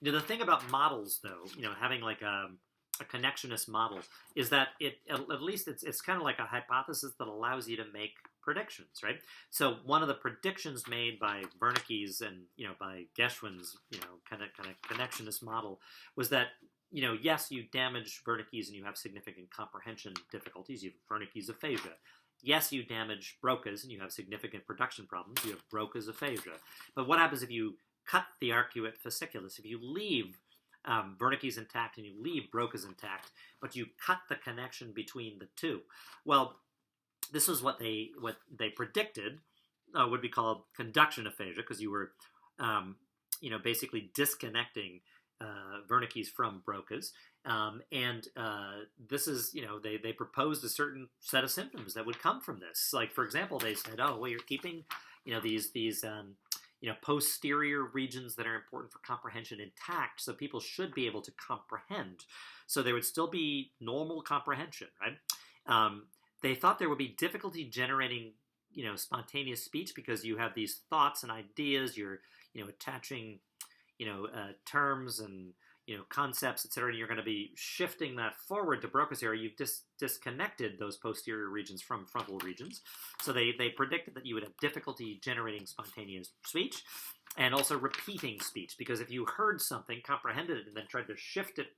The thing about models, though, having like a connectionist model, is that at least it's kind of like a hypothesis that allows you to make predictions, right? So one of the predictions made by Wernicke's and by Geschwin's kind of connectionist model was that yes, you damage Wernicke's and you have significant comprehension difficulties. You have Wernicke's aphasia. Yes, you damage Broca's and you have significant production problems. You have Broca's aphasia. But what happens if you cut the arcuate fasciculus? If you leave Wernicke's intact and you leave Broca's intact, but you cut the connection between the two? Well, this is what they predicted would be called conduction aphasia, because you were basically disconnecting Wernicke's from Broca's. And this is, they proposed a certain set of symptoms that would come from this. Like, for example, they said, oh, well, you're keeping, these posterior regions that are important for comprehension intact, so people should be able to comprehend. So there would still be normal comprehension, right? They thought there would be difficulty generating, spontaneous speech, because you have these thoughts and ideas, you're, attaching, terms and, concepts, etc., and you're going to be shifting that forward to Broca's area. You've disconnected those posterior regions from frontal regions. So they predicted that you would have difficulty generating spontaneous speech and also repeating speech, because if you heard something, comprehended it, and then tried to shift it,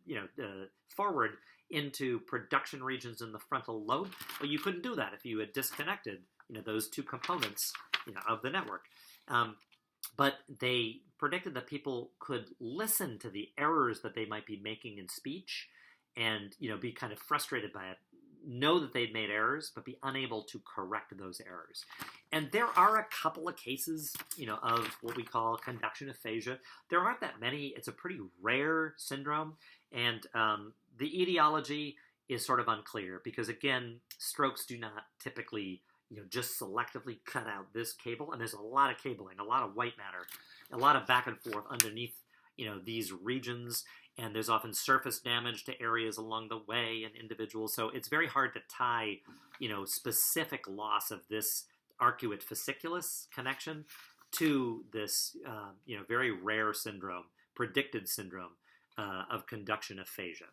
forward into production regions in the frontal lobe, well, you couldn't do that if you had disconnected, those two components, of the network. But they predicted that people could listen to the errors that they might be making in speech and, be kind of frustrated by it, know that they'd made errors, but be unable to correct those errors. And there are a couple of cases, of what we call conduction aphasia. There aren't that many. It's a pretty rare syndrome. And the etiology is sort of unclear because, again, strokes do not typically just selectively cut out this cable, and there's a lot of cabling, a lot of white matter, a lot of back and forth underneath, these regions, and there's often surface damage to areas along the way in individuals, so it's very hard to tie, specific loss of this arcuate fasciculus connection to this, very rare syndrome, predicted syndrome of conduction aphasia.